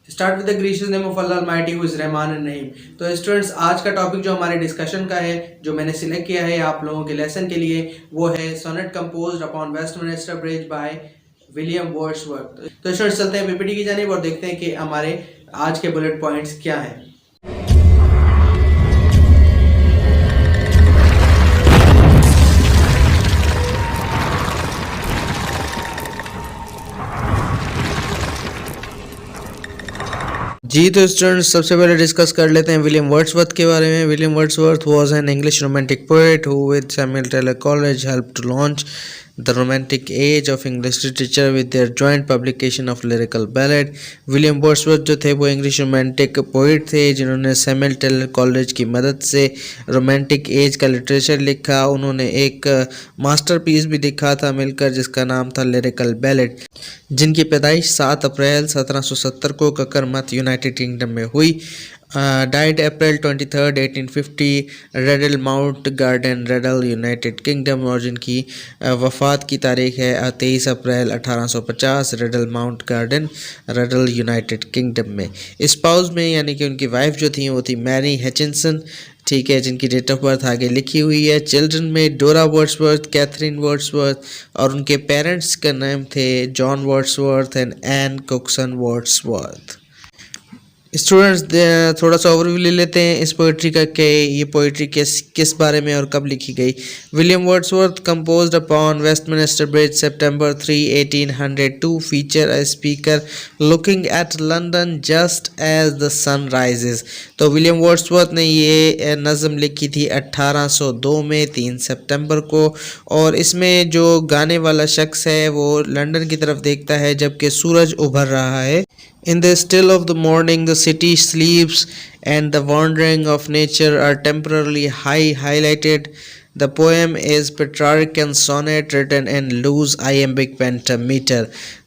Start with the gracious name of Allah almighty who is Rahman and Rahim. तो students, आज का topic जो हमारे डिस्कशन का है, जो मैंने सिलेक्ट किया है आप लोगों के लेसन के लिए, वो है sonnet composed upon Westminster Bridge by William Wordsworth. तो स्टूडेंट्स, चलते हैं पीपीटी की जानिब और देखते हैं कि हमारे आज के बुलेट पॉइंट्स क्या हैं। जी तो स्टूडेंट्स, सबसे पहले डिस्कस कर लेते हैं विलियम वर्ड्सवर्थ के बारे में। William Wordsworth was an English romantic poet who with Samuel Taylor Coleridge help to launch the romantic age of English literature with their joint publication of lyrical ballad. William Wordsworth जो थे वो English romantic poet थे जिन्होंने Samuel Taylor college की मदद से romantic as का literature लिखा। उन्होंने एक मास्टरपीस भी लिखा था मिलकर जिसका नाम था लिरिकल बैलेड, जिनकी पैदाइश 7 अप्रैल 1770 को ककरमथ यूनाइटेड किंगडम में हुई। डाइड अप्रैल 23, 1850 ridley mount garden ridley United kingdom, और जिनकी वफ़ात की तारीख है 23 अप्रैल 1850 ridley mount garden ridley United kingdom में। स्पाउस में यानी कि उनकी वाइफ जो थी वो थी मैरी हचिनसन, ठीक है, जिनकी डेट ऑफ बर्थ आगे लिखी हुई है। चिल्ड्रन में डोरा वर्ड्सवर्थ, कैथरीन वर्ड्सवर्थ, और उनके पेरेंट्स का नाम थे John Wordsworth and Ann Cookson Wordsworth. Students, थोड़ा सा ओवरव्यू ले लेते हैं इस पोइट्री का कि ये पोइट्री किस बारे में और कब लिखी गई। William Wordsworth composed upon Westminster Bridge सितंबर 3, 1802 feature a speaker looking at London just as the sun rises. तो विलियम वर्ड्सवर्थ ने ये नज़म लिखी थी 1802 में 3 सितंबर को, और इसमें जो गाने वाला शख्स है वो लंदन की तरफ देखता है जबकि सूरज उभर रहा है। In the still of the morning, the city sleeps and the wandering of nature are temporarily highlighted. The poem is Petrarchan sonnet written in loose iambic pentameter.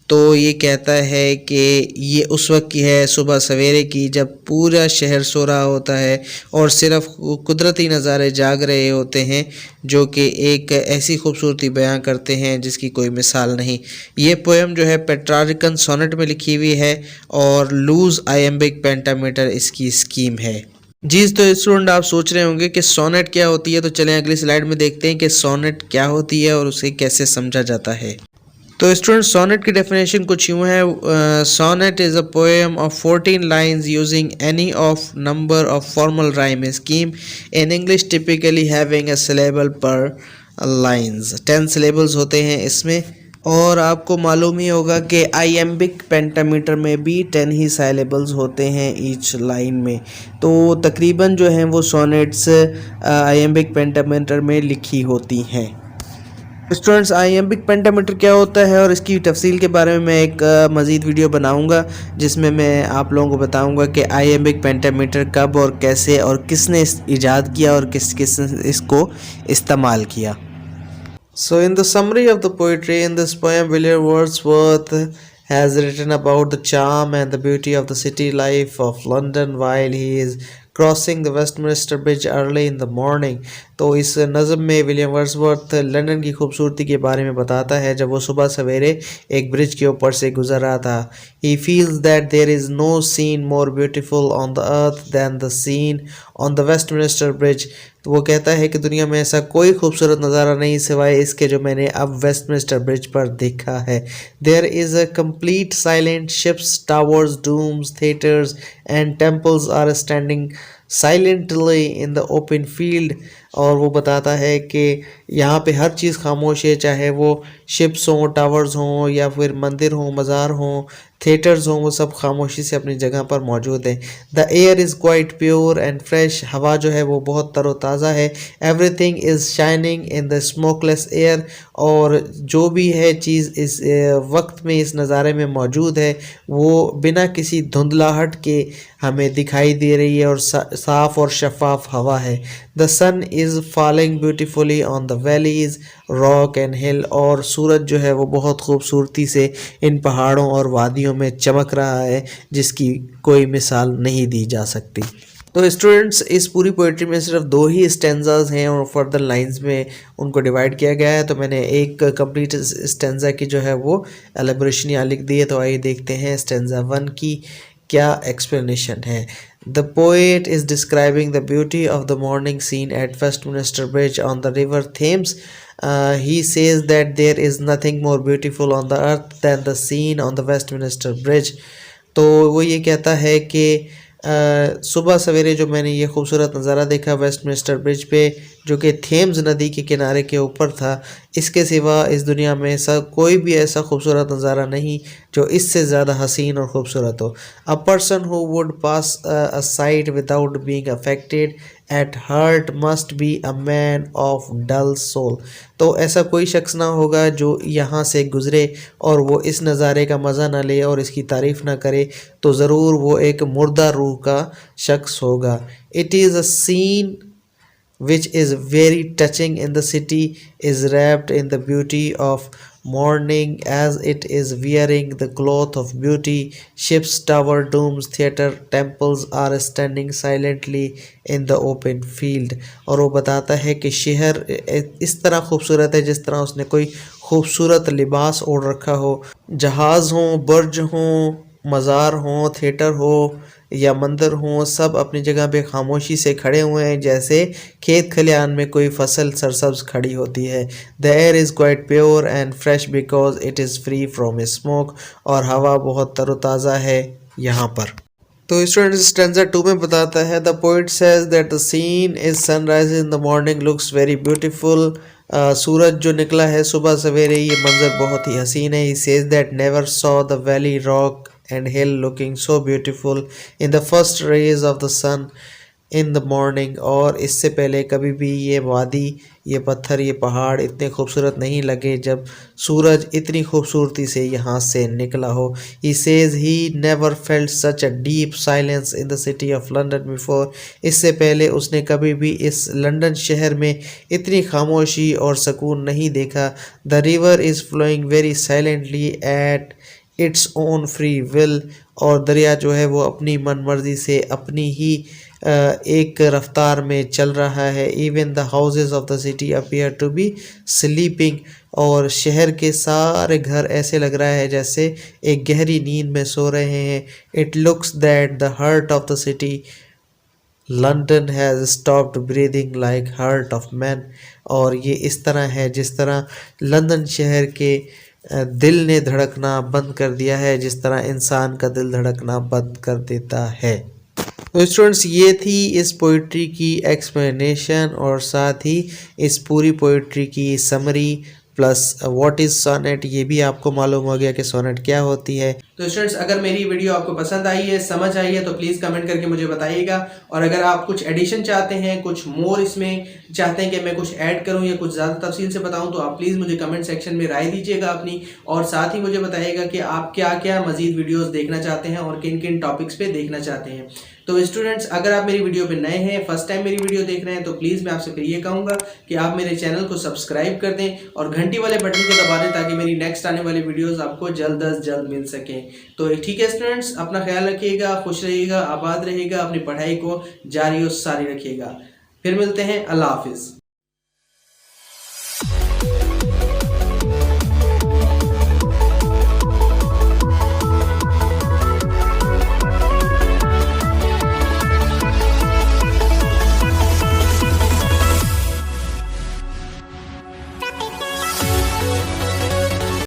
तो ये कहता है कि ये उस वक्त की है सुबह सवेरे की जब पूरा शहर सो रहा होता है और सिर्फ कुदरती नज़ारे जाग रहे होते हैं जो कि एक ऐसी खूबसूरती बयां करते हैं जिसकी कोई मिसाल नहीं। ये पोएम जो है पेट्रार्कन सोनेट में लिखी हुई है और लूज आयम्बिक पेंटामीटर इसकी स्कीम है। जी तो स्टूडेंट, आप सोच रहे होंगे कि सोनेट क्या होती है, तो चलें अगली स्लाइड में देखते हैं कि सोनेट क्या होती है और उसे कैसे समझा जाता है। तो स्टूडेंट, सोनेट की डेफिनेशन कुछ यूँ है। Sonnet is a poem of 14 lines using any of number of formal rhyme scheme in English typically having a syllable per lines. 10 syllables होते हैं इसमें, और आपको मालूम ही होगा कि आइएम्बिक पेंटामीटर में भी 10 ही सिलेबल्स होते हैं ईच लाइन में। तो तकरीबन जो हैं वो सोनेट्स आइएम्बिक पेंटामीटर में लिखी होती हैं। स्टूडेंट्स, आइएम्बिक पेंटामीटर क्या होता है और इसकी तफसील के बारे में मैं एक मज़ीद वीडियो बनाऊंगा जिसमें मैं आप लोगों को बताऊंगा कि आइएम्बिक पेंटामीटर कब और कैसे और किसने इजाद किया और किसने इसको इस्तेमाल किया। So in the summary of the poetry in this poem, William Wordsworth has written about the charm and the beauty of the city life of London while he is crossing the Westminster bridge early in the morning. तो इस नज़म में William Wordsworth London की खूबसूरती के बारे में बताता है जब वो सुबह सवेरे एक ब्रिज के ऊपर से गुजर रहा था। He feels that there is no scene more beautiful on the earth than the scene on the Westminster Bridge. तो वो कहता है कि दुनिया में ऐसा कोई खूबसूरत नज़ारा नहीं सिवाय इसके जो मैंने अब वेस्टमिनिस्टर ब्रिज पर देखा है। There is a complete silent ships towers domes theatres and temples are standing silently in the open field. और वो बताता है कि यहाँ पे हर चीज़ खामोश है, चाहे वो शिप्स हों, टावर्स हों, या फिर मंदिर हों, मज़ार हों, थिएटर्स हों, वो सब खामोशी से अपनी जगह पर मौजूद हैं। The air is quite pure and fresh, हवा जो है वो बहुत तरोताज़ा है। Everything is shining in the smokeless air, और जो भी है चीज़ इस वक्त में इस नज़ारे में मौजूद है वो बिना किसी धुंधलाहट के हमें दिखाई दे रही है और साफ़ और शफाफ हवा है। The sun is falling beautifully on the valleys rock and hill, और सूरज जो है वो बहुत खूबसूरती से इन पहाड़ों और वादियों में चमक रहा है जिसकी कोई मिसाल नहीं दी जा सकती। तो स्टूडेंट्स, इस पूरी पोइट्री में सिर्फ 2 ही स्टेंजाज हैं और फर्दर लाइंस में उनको डिवाइड किया गया है। तो मैंने एक कंप्लीट स्टेंजा की जो है वो एलेबोरेशन यहाँ लिख दी है। तो आइए देखते हैं स्टेंजा 1 की क्या एक्सप्लेनेशन है? The poet is describing the beauty of the morning scene at Westminster Bridge on the river Thames. He says that there is nothing more beautiful on the earth than the scene on the Westminster Bridge. तो वो ये कहता है कि सुबह सवेरे जो मैंने ये खूबसूरत नज़ारा देखा वेस्टमिनिस्टर ब्रिज पे, जो कि थेम्स नदी के किनारे के ऊपर था, इसके सिवा इस दुनिया में कोई भी ऐसा खूबसूरत नज़ारा नहीं जो इससे ज़्यादा हसीन और ख़ूबसूरत हो. A person who would pass a sight without being affected at heart must be a man of dull soul. तो ऐसा कोई शख्स ना होगा जो यहाँ से गुज़रे और वो इस नज़ारे का मज़ा ना ले और इसकी तारीफ़ ना करे, तो ज़रूर वो एक मुर्दा रूह का शख्स होगा. It is a scene which is very touching in the city is wrapped in the beauty of morning as it is wearing the cloth of beauty. Ships, tower, domes, theater, temples are standing silently in the open field. और वो बताता है कि शहर इस तरह खूबसूरत है जिस तरह उसने कोई खूबसूरत लिबास ओढ़ रखा हो. जहाज़ हों, बुर्ज हों, मज़ार हों, थिएटर हो या मंदिर हों, सब अपनी जगह पे खामोशी से खड़े हुए हैं, जैसे खेत खलियान में कोई फसल सरसब्ज खड़ी होती है. The air is quite pure and fresh because it is free from smoke. और हवा बहुत तरोताज़ा है यहाँ पर. तो स्टूडेंट्स स्टैंजा 2 में बताता है the poet says that the scene is sunrise in the morning looks very beautiful. सूरज जो निकला है सुबह सवेरे, ये मंजर बहुत ही हसीन है. He says that never saw the valley rock and hill looking so beautiful in the first rays of the sun in the morning. और इससे पहले कभी भी ये वादी, ये पत्थर, ये पहाड़ इतने खूबसूरत नहीं लगे जब सूरज इतनी खूबसूरती से यहाँ से निकला हो. He says he never felt such a deep silence in the city of London before. इससे पहले उसने कभी भी इस लंदन शहर में इतनी खामोशी और सुकून नहीं देखा. The river is flowing very silently at its own free will. और दरिया जो है वो अपनी मन मर्जी से अपनी ही एक रफ्तार में चल रहा है. Even the houses of the city appear to be sleeping. और शहर के सारे घर ऐसे लग रहा है जैसे एक गहरी नींद में सो रहे हैं. It looks that the heart of the city London has stopped breathing like heart of man. और ये इस तरह है जिस तरह लंदन शहर के दिल ने धड़कना बंद कर दिया है, जिस तरह इंसान का दिल धड़कना बंद कर देता है. तो स्टूडेंट्स ये थी इस पोइट्री की एक्सप्लेनेशन और साथ ही इस पूरी पोइट्री की summary plus what is sonnet. ये भी आपको मालूम हो गया कि सोनेट क्या होती है. तो स्टूडेंट्स अगर मेरी वीडियो आपको पसंद आई है, समझ आई है, तो प्लीज़ कमेंट करके मुझे बताइएगा. और अगर आप कुछ एडिशन चाहते हैं, कुछ मोर इसमें चाहते हैं कि मैं कुछ ऐड करूं या कुछ ज़्यादा तफसील से बताऊं, तो आप प्लीज़ मुझे कमेंट सेक्शन में राय दीजिएगा अपनी. और साथ ही मुझे बताइएगा कि आप क्या क्या मज़ीद वीडियोज़ देखना चाहते हैं और किन किन टॉपिक्स पर देखना चाहते हैं. तो स्टूडेंट्स अगर आप मेरी वीडियो पे नए हैं, फर्स्ट टाइम मेरी वीडियो देख रहे हैं, तो प्लीज़ मैं आपसे फिर ये कहूँगा कि आप मेरे चैनल को सब्सक्राइब कर दें और घंटी वाले बटन को दबा दें ताकि मेरी नेक्स्ट आने वाली वीडियोस आपको जल्द अज जल्द मिल सकें. तो ठीक है स्टूडेंट्स, अपना ख्याल रखिएगा, खुश रहिएगा, आबाद रहिएगा, अपनी पढ़ाई को जारी और सारी रखिएगा. फिर मिलते हैं. अल्लाह हाफिज़.